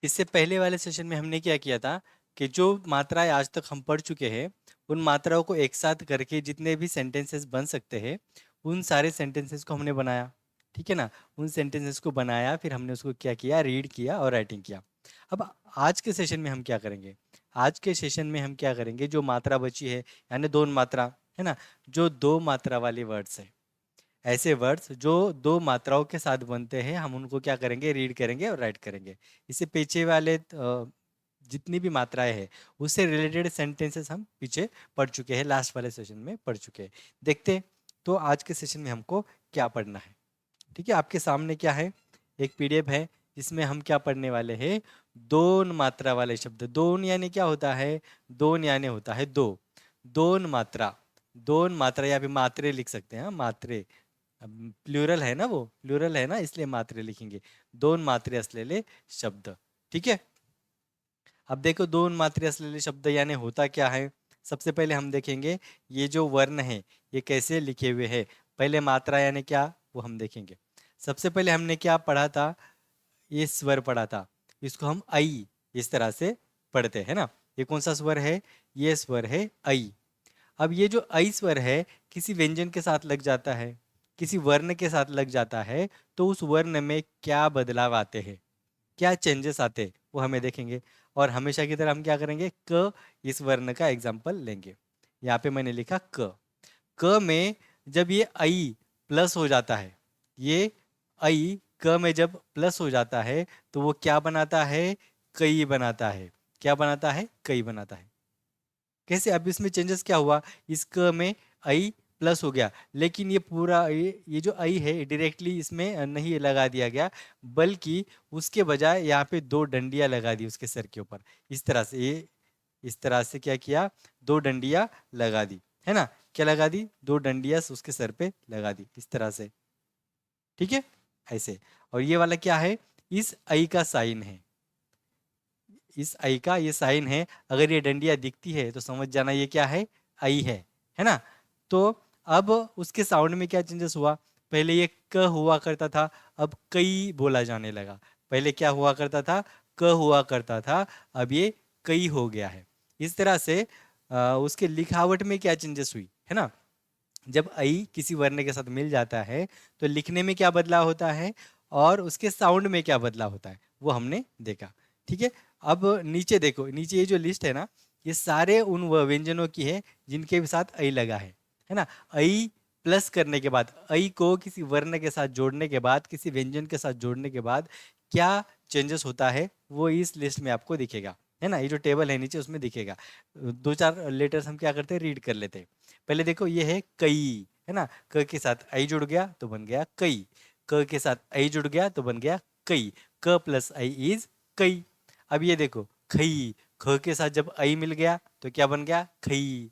इससे पहले वाले सेशन में हमने क्या किया था कि जो मात्राएं आज तक हम पढ़ चुके हैं उन मात्राओं को एक साथ करके जितने भी सेंटेंसेस बन सकते हैं उन सारे सेंटेंसेस को हमने बनाया। ठीक है ना। उन सेंटेंसेस को बनाया, फिर हमने उसको क्या किया, रीड किया और राइटिंग किया। अब आज के सेशन में हम क्या करेंगे, आज के सेशन में हम क्या करेंगे, जो मात्रा बची है यानी दो मात्रा है ना, जो दो मात्रा वाले वर्ड्स है, ऐसे वर्ड्स जो दो मात्राओं के साथ बनते हैं, हम उनको क्या करेंगे, रीड करेंगे और राइट करेंगे। इससे पीछे वाले जितनी भी मात्राएं हैं उससे रिलेटेड सेंटेंसेस हम पीछे पढ़ चुके हैं, लास्ट वाले सेशन में पढ़ चुके हैं। देखते हैं तो आज के सेशन में हमको क्या पढ़ना है। ठीक है, आपके सामने क्या है, एक पीडीएफ है जिसमें हम क्या पढ़ने वाले हैं, दोन मात्रा वाले शब्द। दोन यानी क्या होता है, दोन यानी होता है दो, दोन मात्रा, दोन मात्रा या फिर मात्रे लिख सकते हैं, हाँ, मात्रे। प्लूरल है ना, वो प्लूरल है ना, इसलिए मात्रे लिखेंगे, दोन मात्रे असलेले शब्द। ठीक है। अब देखो दोन मात्रे असलेले शब्द यानी होता क्या है। सबसे पहले हम देखेंगे ये जो वर्ण है ये कैसे लिखे हुए हैं। पहले मात्रा यानी क्या वो हम देखेंगे। सबसे पहले हमने क्या पढ़ा था, ये स्वर पढ़ा था, इसको हम आई इस तरह से पढ़ते हैं ना। ये कौन सा स्वर है, ये स्वर है आई। अब ये जो आई स्वर है किसी व्यंजन के साथ लग जाता है, किसी वर्ण के साथ लग जाता है, तो उस वर्ण में क्या बदलाव आते हैं, क्या चेंजेस आते हैं वो हमें देखेंगे। और हमेशा की तरह हम क्या करेंगे, क इस वर्ण का एग्जाम्पल लेंगे। यहाँ पे मैंने लिखा क। क में जब ये आई प्लस हो जाता है, ये आई क में जब प्लस हो जाता है तो वो क्या बनाता है, कई बनाता है। क्या बनाता है, कई बनाता है। कैसे, अब इसमें चेंजेस क्या हुआ, इस क में आई प्लस हो गया, लेकिन ये पूरा ये जो आई है डायरेक्टली इसमें नहीं लगा दिया गया, बल्कि उसके बजाय यहाँ पे दो डंडियां लगा दी उसके सर के ऊपर। इस तरह से ये, इस तरह से क्या किया, दो डंडियां लगा दी, है ना। क्या लगा दी, दो डंडियां उसके सर पे लगा दी इस तरह से। ठीक है, ऐसे। और ये वाला क्या है, इस आई का साइन है, इस आई का ये साइन है। अगर ये डंडिया दिखती है तो समझ जाना ये क्या है, आई है ना। तो अब उसके साउंड में क्या चेंजेस हुआ, पहले ये क हुआ करता था, अब कई बोला जाने लगा। पहले क्या हुआ करता था, क हुआ करता था, अब ये कई हो गया है। इस तरह से उसके लिखावट में क्या चेंजेस हुई है ना। जब आई किसी वर्ण के साथ मिल जाता है तो लिखने में क्या बदलाव होता है और उसके साउंड में क्या बदलाव होता है वो हमने देखा। ठीक है। अब नीचे देखो, नीचे ये जो लिस्ट है ना, ये सारे उन व्यंजनों की है जिनके साथ आई लगा है ना। आई प्लस करने के बाद, आई को किसी वर्ण के साथ जोड़ने के बाद, किसी व्यंजन के साथ जोड़ने के बाद क्या चेंजेस होता है वो इस लिस्ट में आपको दिखेगा, है ना। ये जो टेबल है नीचे उसमें दिखेगा। दो चार लेटर्स हम क्या करते हैं, रीड कर लेते हैं। पहले देखो ये है कई, है ना, क के साथ आई जुड़ गया तो बन गया कई, क के साथ आई जुड़ गया तो बन गया कई, क प्लस आई इज कई। अब ये देखो खई, ख के साथ जब आई मिल गया तो क्या बन गया, खई।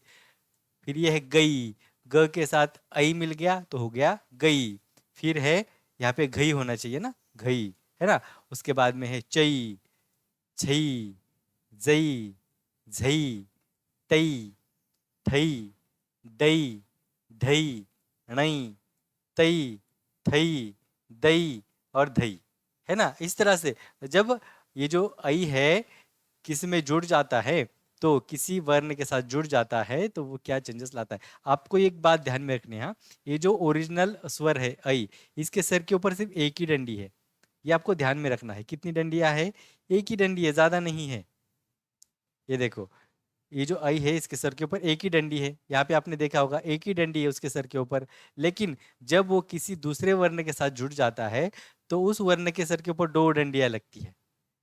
फिर ये है गई, ग के साथ आई मिल गया तो हो गया गई। फिर है यहाँ पे घई होना चाहिए ना, घई, है ना। उसके बाद में है चई, छई, जई, झई, तई, थई, दई, ढई, णई, तई, थई, दई और धई, है ना। इस तरह से जब ये जो आई है किसी में जुड़ जाता है, तो किसी वर्ण के साथ जुड़ जाता है तो वो क्या चेंजेस लाता है। आपको एक बात ध्यान में रखनी है, हाँ, ये जो ओरिजिनल स्वर है आई, इसके सर के ऊपर सिर्फ एक ही डंडी है। ये आपको ध्यान में रखना है। कितनी डंडियां है, एक ही डंडी है, ज्यादा नहीं है। ये देखो, ये जो आई है इसके सर के ऊपर एक ही डंडी है, यहाँ पे आपने देखा होगा एक ही डंडी है उसके सर के ऊपर। लेकिन जब वो किसी दूसरे वर्ण के साथ जुड़ जाता है तो उस वर्ण के सर के ऊपर दो डंडियां लगती है।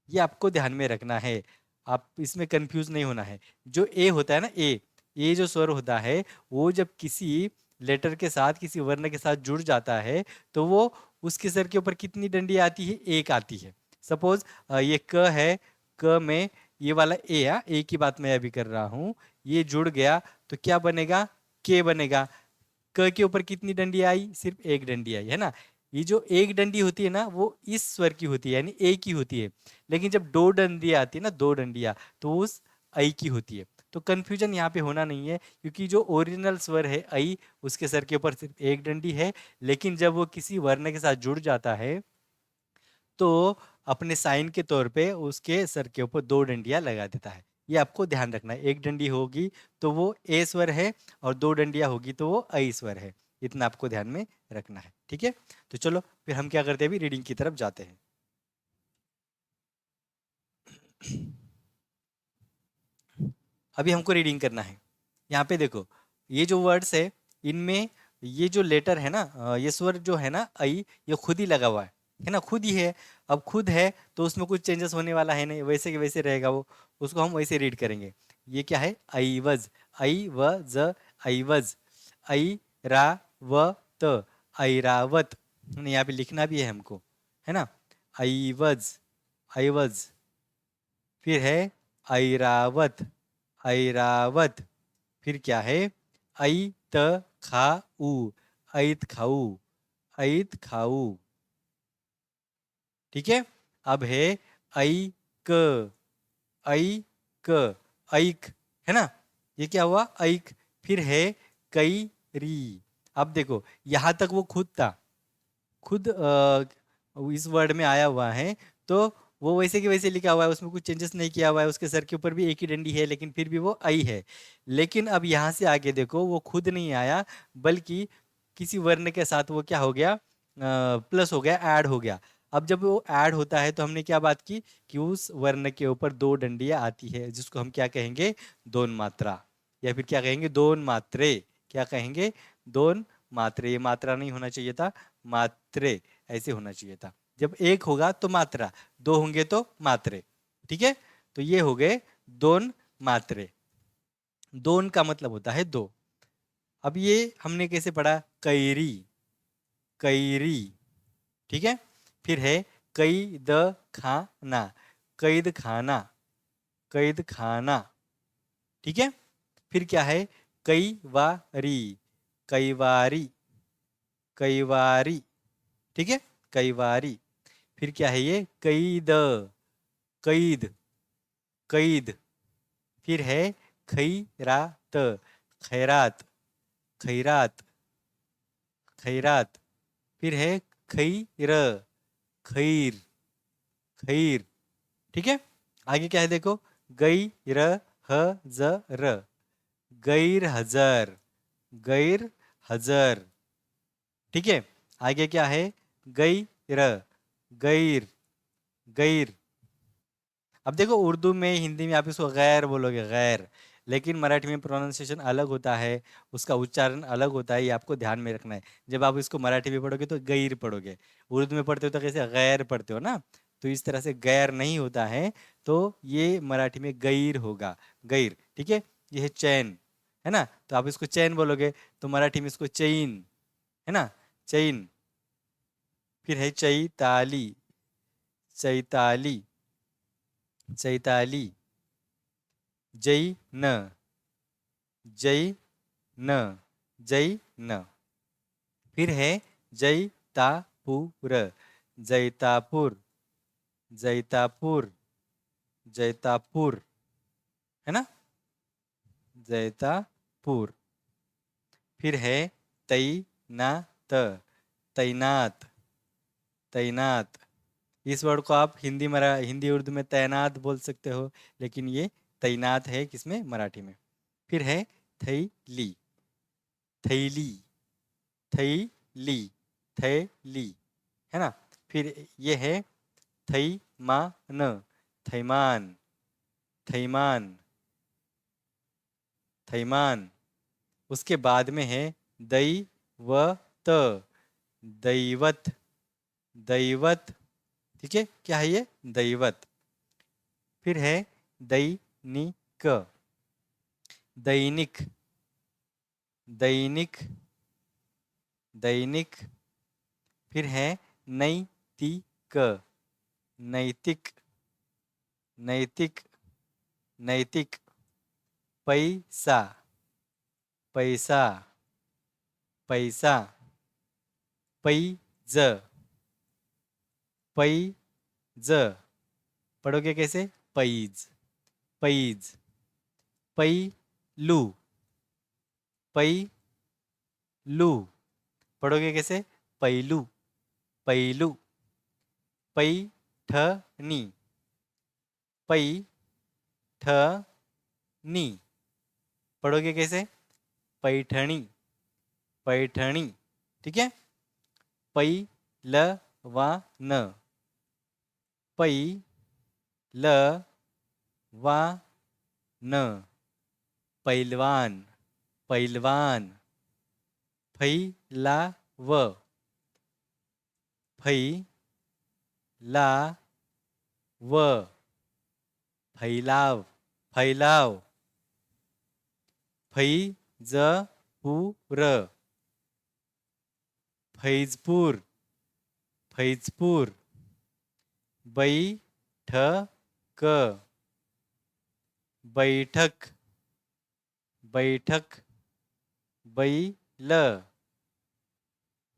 ये आपको ध्यान में रखना है, आप इसमें कंफ्यूज नहीं होना है। जो ए होता है ना, ए जो स्वर होता है वो जब किसी लेटर के साथ, किसी वर्ण के साथ जुड़ जाता है तो वो उसके सर के ऊपर कितनी डंडियां आती है, एक आती है। सपोज ये क है, क में ये वाला ए, ए की बात मैं अभी कर रहा हूं, ये जुड़ गया तो क्या बनेगा, के बनेगा। क के ऊपर कितनी डंडी आई, सिर्फ एक डंडी आई, है ना। ये जो एक डंडी होती है ना वो इस स्वर की होती है, यानी ए की होती है। लेकिन जब दो डंडियां आती है ना, दो डंडियां, तो वो उस आई की होती है। तो कंफ्यूजन यहाँ पे होना नहीं है, क्योंकि जो ओरिजिनल स्वर है आई, उसके सर के ऊपर सिर्फ एक डंडी है। लेकिन जब वो किसी वर्ण के साथ जुड़ जाता है तो अपने साइन के तौर पे उसके सर के ऊपर 2 डंडियाँ लगा देता है। ये आपको ध्यान रखना है। 1 डंडी होगी तो वो ए स्वर है और 2 डंडियाँ होगी तो वो ऐ स्वर है। इतना आपको ध्यान में रखना है, ठीक है? तो चलो फिर हम क्या करते हैं, अभी रीडिंग की तरफ जाते हैं। अभी हमको रीडिंग करना है। यहाँ पे देखो, ये जो वर्ड्स है इनमें ये जो लेटर है ना, ये स्वर जो है ना ऐ, ये खुद ही लगा हुआ है ना, खुद ही है। अब खुद है तो उसमें कुछ चेंजेस होने वाला है नहीं, वैसे के वैसे रहेगा वो। उसको हम वैसे रीड करेंगे। ये क्या है, ऐवज, ऐ व ज, ऐवज, ऐ रा व त, ऐरावत। यहाँ पे लिखना भी है हमको, है ना, ऐवज, ऐवज। फिर है ऐरावत, ऐरावत। फिर क्या है, ऐ त खा उ, ऐत खाऊ, ऐत खाऊ। ठीक है। अब है ऐ क, ऐ क, ऐक, है ना, ये क्या हुआ, ऐक। फिर है कई री। अब देखो यहां तक वो खुद था, खुद इस वर्ड में आया हुआ है, तो वो वैसे के वैसे लिखा हुआ है, उसमें कुछ चेंजेस नहीं किया हुआ है। उसके सर के ऊपर भी एक ही डंडी है, लेकिन फिर भी वो आई है। लेकिन अब यहाँ से आगे देखो, वो खुद नहीं आया, बल्कि किसी वर्ण के साथ वो क्या हो गया, प्लस हो गया, ऐड हो गया। अब जब वो ऐड होता है तो हमने क्या बात की कि उस वर्ण के ऊपर 2 डंडियां आती है, जिसको हम क्या कहेंगे, दोन मात्रा, या फिर क्या कहेंगे, दोन मात्रे। क्या कहेंगे, दोन मात्रे। ये मात्रा नहीं होना चाहिए था, मात्रे ऐसे होना चाहिए था। जब एक होगा तो मात्रा, दो होंगे तो मात्रे। ठीक है। तो ये हो गए दोन मात्रे। दोन का मतलब होता है दो। अब ये हमने कैसे पढ़ा, कैरी, कैरी। ठीक है। फिर है कैद खाना, कैद खाना, कैद खाना। ठीक है। फिर क्या है, कई वारी, कैवारी, कैवारी। ठीक है, कैवारी। फिर क्या है ये, कैद, कैद, कैद। फिर है खैरात, खैरात, खैरात, खैरात। फिर है खैर, खैर, खैर। ठीक है। आगे क्या है देखो, गैर हजर, गैर हजर, गैर हजर। ठीक है। आगे क्या है, गैर, गैर, गैर। अब देखो उर्दू में, हिंदी में आप इसको गैर बोलोगे, गैर, लेकिन मराठी में प्रोनाउंसिएशन अलग होता है, उसका उच्चारण अलग होता है, ये आपको ध्यान में रखना है। जब आप इसको मराठी में पढ़ोगे तो गैर पढ़ोगे, उर्दू में पढ़ते हो तो कैसे, गैर पढ़ते हो ना। तो इस तरह से गैर नहीं होता है, तो ये मराठी में गैर होगा, गैर। ठीक है। ये है चैन, है ना, तो आप इसको चैन बोलोगे, तो मराठी में इसको चैन, है ना, चैन। फिर है चैताली, चैताली, चैताली। जय न, जय न, जय न। फिर है जैतापुर, जैतापुर, जैतापुर, जैतापुर, है ना, जैतापुर। फिर है तैनात, तैनात, तैनात। इस वर्ड को आप हिंदी उर्दू में तैनात बोल सकते हो, लेकिन ये तैनात है किसमें, मराठी में। फिर है थैली, थैली, थैली, थैली, है ना। फिर ये है थैमान, थैमान, थैमान, थैमान। उसके बाद में है दैवत, दैवत, दैवत। ठीक है, क्या है ये, दैवत। फिर है दैनिक, दैनिक, दैनिक, दैनिक। फिर है नैतिक, नैतिक, नैतिक, नैतिक। पैसा, पैसा, पैसा। पैज, पैज। पढ़ोगे कैसे, पैज, पैज। पैलू, पैलू। पढ़ोगे कैसे, पैलू, पैलू। पैठनी, पैठनी। पढ़ोगे कैसे? पैठणी, पैठणी। ठीक है। पैलवान, पैलवान, पैलवान, पैलवान। फैलाव, फैलाव, फैलाव, फैलाव। फैजपूर, फैजपूर, फैजपूर। बैठक, बैठक, बैठक। बैल,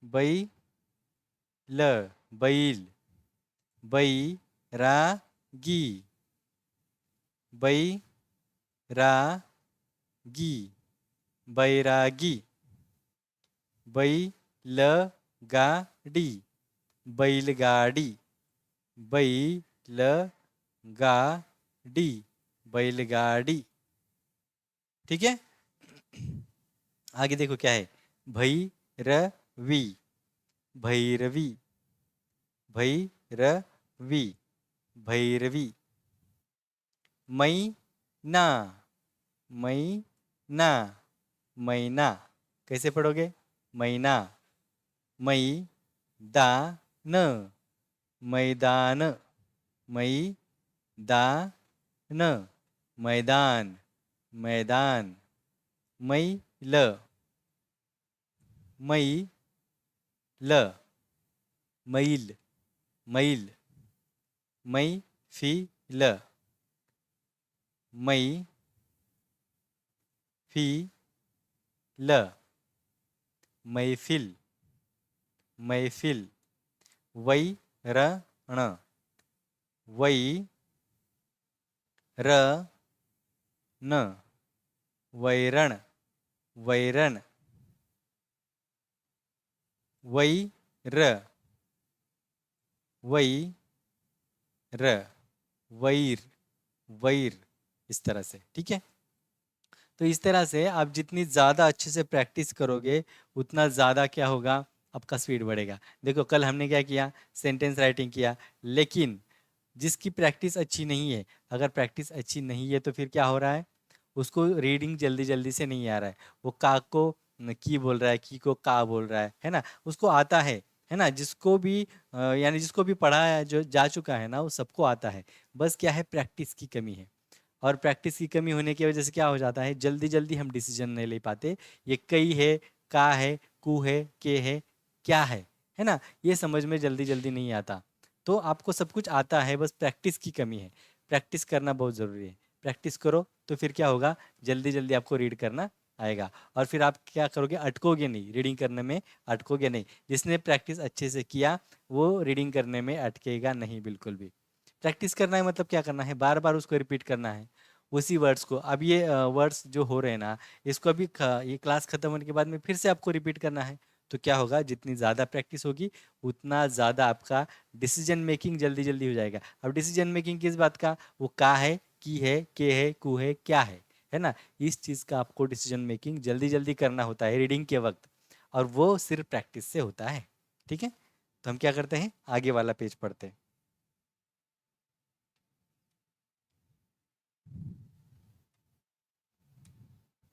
बैल, बैल। बैरागी, बैरागी, बैरागी। बैलगाड़ी, बैलगाड़ी, बैलगाड़ी, बैलगाड़ी। ठीक है। आगे देखो क्या है। भैरवी, भैरवी, भैरवी, भैरवी। मैना, मैना, मैना। कैसे पढ़ोगे? मैना। मैदान, मैदान, मैदान, मैदान, मैदान। मैल, मैल, मैल, मैल। मैफिल, मैफिल, मैफिल, मैफिल। वैरण, वैरण, वैरण, वैरण। वैर, वैर, वैर, वैर। इस तरह से। ठीक है। तो इस तरह से आप जितनी ज़्यादा अच्छे से प्रैक्टिस करोगे उतना ज़्यादा क्या होगा, आपका स्पीड बढ़ेगा। देखो कल हमने क्या किया, सेंटेंस राइटिंग किया, लेकिन जिसकी प्रैक्टिस अच्छी नहीं है, अगर प्रैक्टिस अच्छी नहीं है तो फिर क्या हो रहा है, उसको रीडिंग जल्दी जल्दी से नहीं आ रहा है। वो का को की बोल रहा है, की को का बोल रहा है ना। उसको आता है ना। जिसको भी यानी जिसको भी पढ़ा है, जो जा चुका है ना, वो सबको आता है। बस क्या है, प्रैक्टिस की कमी है। और प्रैक्टिस की कमी होने की वजह से क्या हो जाता है, जल्दी जल्दी हम डिसीजन नहीं ले पाते। ये कई है, का है, कु है, के है, क्या है ना। ये समझ में जल्दी जल्दी नहीं आता। तो आपको सब कुछ आता है, बस प्रैक्टिस की कमी है। प्रैक्टिस करना बहुत ज़रूरी है। प्रैक्टिस करो तो फिर क्या होगा, जल्दी जल्दी आपको रीड करना आएगा। और फिर आप क्या करोगे, अटकोगे नहीं रीडिंग करने में, अटकोगे नहीं। जिसने प्रैक्टिस अच्छे से किया वो रीडिंग करने में अटकेगा नहीं बिल्कुल भी। प्रैक्टिस करना है मतलब क्या करना है, बार बार उसको रिपीट करना है, उसी वर्ड्स को। अब ये वर्ड्स जो हो रहे हैं ना, इसको अभी ये क्लास खत्म होने के बाद में फिर से आपको रिपीट करना है। तो क्या होगा, जितनी ज़्यादा प्रैक्टिस होगी उतना ज़्यादा आपका डिसीजन मेकिंग जल्दी जल्दी हो जाएगा। अब डिसीजन मेकिंग किस बात का, वो का है, की है, के है, कु है, क्या है ना। इस चीज़ का आपको डिसीजन मेकिंग जल्दी जल्दी करना होता है रीडिंग के वक्त, और वो सिर्फ प्रैक्टिस से होता है। ठीक है। तो हम क्या करते हैं, आगे वाला पेज पढ़ते हैं।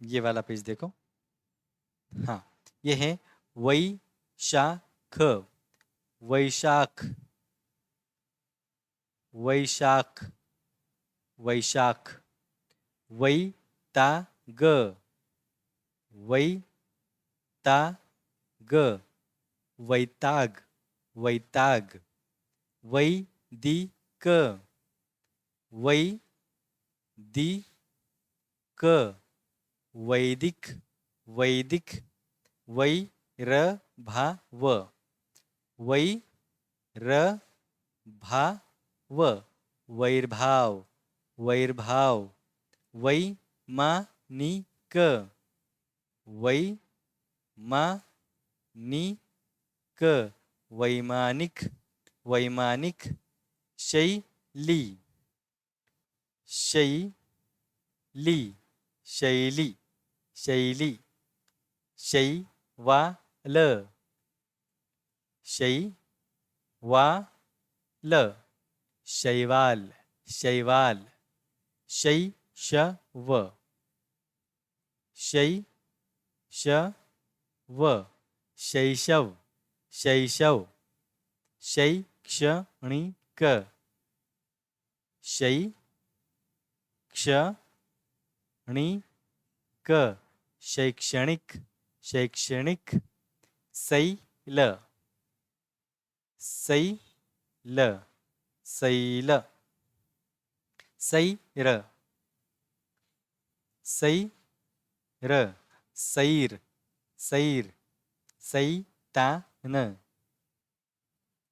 ये वाला पेज देखो। हाँ, ये है वैशाख, वैशाख, वैशाख, वैशाख। वैताग, वैताग, वैताग, वैताग। वैदिक, वैदिक, वैदिक, वैदिक। वैरभाव, वैरभाव, वैरभाव, वैरभाव। वैमानिक, वैमानिक, वैमानिक, वैमानिक, शैली, शैली, शैली, शैली, शैवाल, शैवाल, शैवाल, शैवाल, शैशव, शैशव, शैशव, शैशव, शैक्षणिक, शैक्षणिक, शैक्षणिक, शैक्षणिक, सैल, सैल, सैल, सैर, सैर, सैर, सैर, सैतान,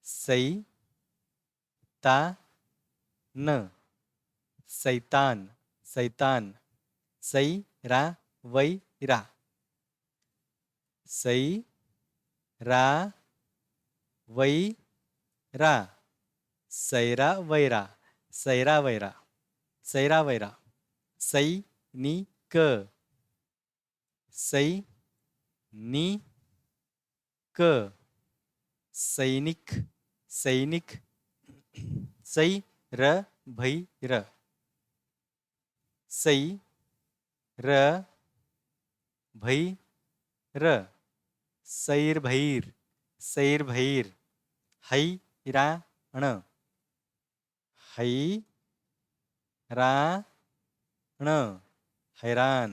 सैतान, सैतान, सैतान, सैरावैरा, सैरावैरा, सैरावैरा, सैरावैरा, सैरावैरा, सैनिक, सैनिक, सैनिक, सैनिक, सैरभैर, सैरभैर, सैरभैर, सैरभैर, हैराण, हैराण, हैरान,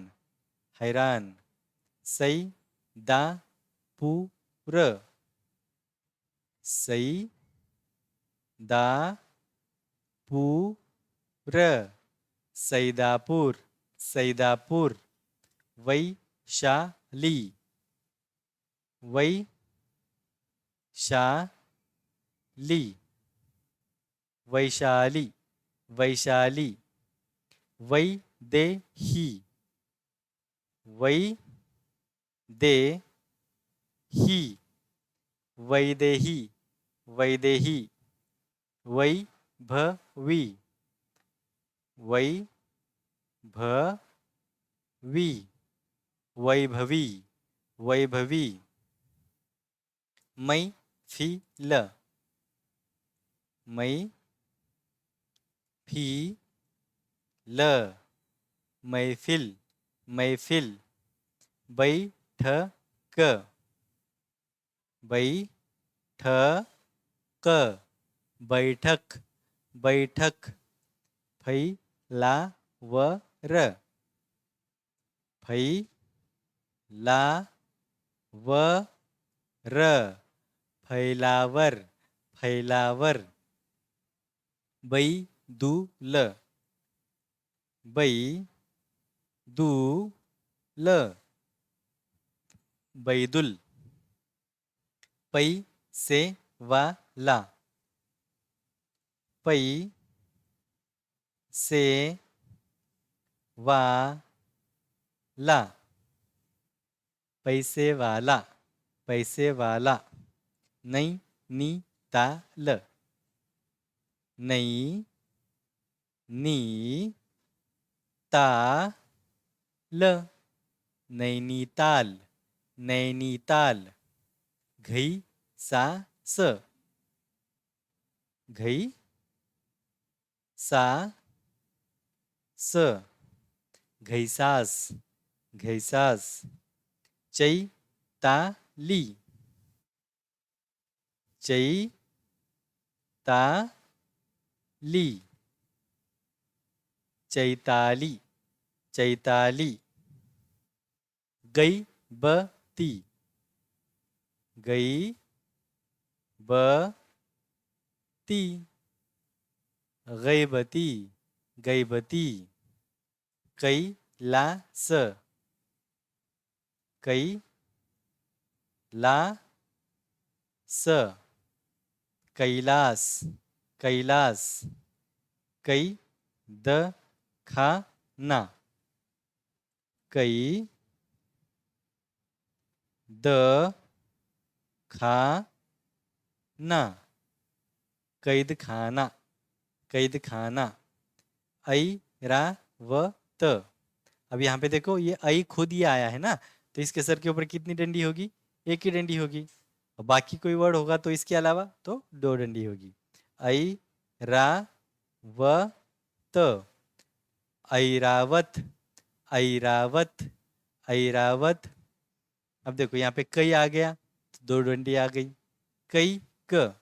हैरान, सैदापुर, सैदापुर, सैदापुर, सैदापुर, वैशाली, वैशाली, वैशाली, वैशाली, वैदेही, वैदेही, वैदेही, वैदेही, वैभवी, वैभवी, वैभवी, वैभवी, मैफिल, मैफिल, मैफिल, मैफिल, बैठक, बैठक, बैठक, बैठक, फैलावर, फैलावर, फैलावर, फैलावर, बैदुल, बैदुल, बैदुल, पैसेवाला, पैसेवाला, पैसेवाला, पैसेवाला, नैनीताल, नैनीताल, नैनीताल, नैनीताल, घैसास, घैसास, घैसास, घैसास, चैताली, चैताली, चैताली, चैताली, गैबती, गैबती, गैबती, गैबती, कैलास, कैलास, कैलास, कैलास, कैदखाना, कैदखाना, कैद खाना, कैद खाना। ऐरावत। अब यहाँ पे देखो ये ऐ खुद ही आया है ना, तो इसके सर के ऊपर कितनी डंडी होगी? एक ही डंडी होगी। और बाकी कोई वर्ड होगा तो इसके अलावा तो दो डंडी होगी। ऐरावत, ऐरावत, ऐरावत, ऐरावत। अब देखो यहाँ पे कई आ गया तो दो डंडी आ गई। कई क,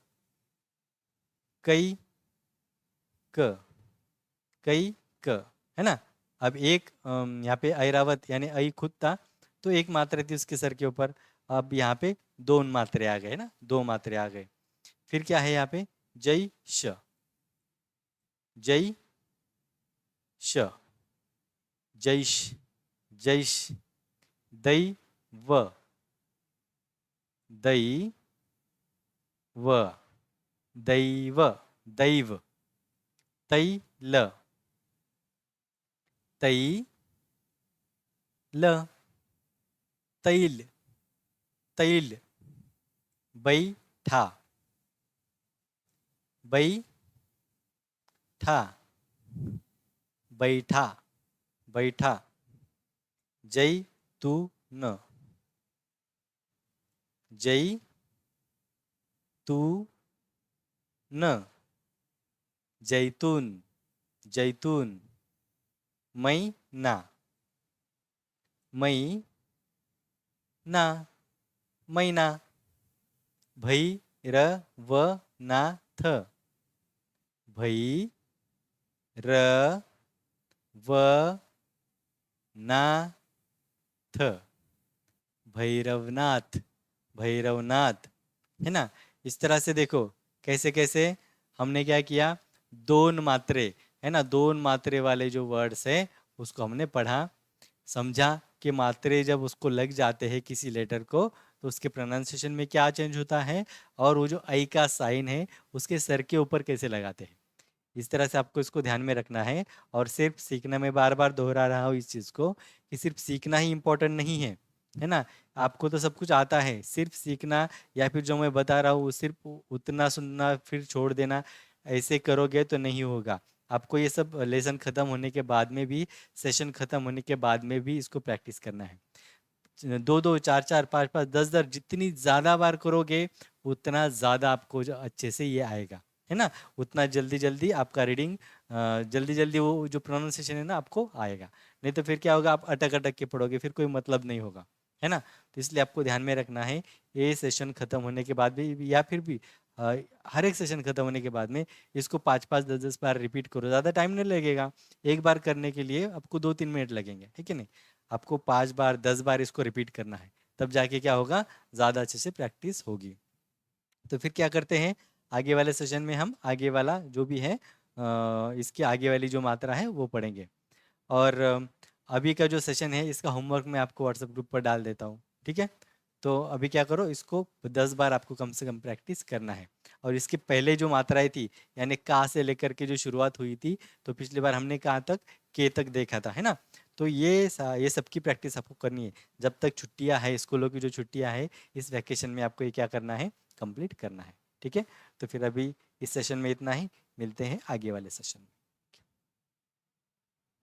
कई क, कई क, है ना। अब एक यहाँ पे ऐरावत यानी ऐ खुद था तो एक मात्रा थी उसके सर के ऊपर। अब यहाँ पे दो मात्रे आ गए ना, दो मात्रे आ गए। फिर क्या है यहाँ पे? जय श, जय श, जैश, जैश। दैव, दैव, दैव, दैव। तैल, तैल, तैल, तैल। बैठा, बैठा, बैठा, बैठा। जैतून, जैतून, जैतून, जैतून। मैना, मैना, मैना। भैरवनाथ, भैरवनाथ, भैरवनाथ, भैरवनाथ, है ना। इस तरह से देखो कैसे कैसे हमने क्या किया, दोन मात्रे, है ना, दोन मात्रे वाले जो वर्ड्स है उसको हमने पढ़ा, समझा कि मात्रे जब उसको लग जाते हैं किसी लेटर को तो उसके प्रोनाउंसिएशन में क्या चेंज होता है, और वो जो आई का साइन है उसके सर के ऊपर कैसे लगाते हैं। इस तरह से आपको इसको ध्यान में रखना है। और सिर्फ सीखना, मैं बार बार दोहरा रहा हूँ इस चीज़ को कि सिर्फ सीखना ही इम्पोर्टेंट नहीं है ना। आपको तो सब कुछ आता है, सिर्फ सीखना या फिर जो मैं बता रहा हूँ सिर्फ उतना सुनना फिर छोड़ देना, ऐसे करोगे तो नहीं होगा। आपको ये सब लेसन खत्म होने के बाद में भी, सेशन खत्म होने के बाद में भी इसको प्रैक्टिस करना है। दो दो, चार चार, पाँच पाँच, 10 10, जितनी ज़्यादा बार करोगे उतना ज़्यादा आपको जो अच्छे से ये आएगा, है ना। उतना जल्दी जल्दी आपका रीडिंग, जल्दी जल्दी वो जो प्रोनाउंसिएशन है ना आपको आएगा। नहीं तो फिर क्या होगा, आप अटक अटक के पढ़ोगे, फिर कोई मतलब नहीं होगा, है ना। तो इसलिए आपको ध्यान में रखना है, ये सेशन खत्म होने के बाद भी या फिर भी हर एक सेशन खत्म होने के बाद में इसको 5 5 10 10 बार रिपीट करो, ज़्यादा टाइम नहीं लगेगा। एक बार करने के लिए आपको 2 3 मिनट लगेंगे, ठीक है नहीं। आपको 5 बार 10 बार इसको रिपीट करना है, तब जाके क्या होगा, ज़्यादा अच्छे से प्रैक्टिस होगी। तो फिर क्या करते हैं, आगे वाले सेशन में हम आगे वाला जो भी है इसकी आगे वाली जो मात्रा है वो पढ़ेंगे। और अभी का जो सेशन है इसका होमवर्क मैं आपको व्हाट्सएप ग्रुप पर डाल देता हूँ, ठीक है। तो अभी क्या करो, इसको 10 बार आपको कम से कम प्रैक्टिस करना है। और इसके पहले जो मात्राएं थी, यानी का से लेकर के जो शुरुआत हुई थी, तो पिछली बार हमने कहाँ तक, के तक देखा था, है ना। तो ये सबकी प्रैक्टिस आपको करनी है जब तक छुट्टियां है, स्कूलों की जो छुट्टियां है, इस वैकेशन में आपको ये क्या करना है, कंप्लीट करना है, ठीक है। तो फिर अभी इस सेशन में इतना ही, मिलते हैं आगे वाले सेशन में।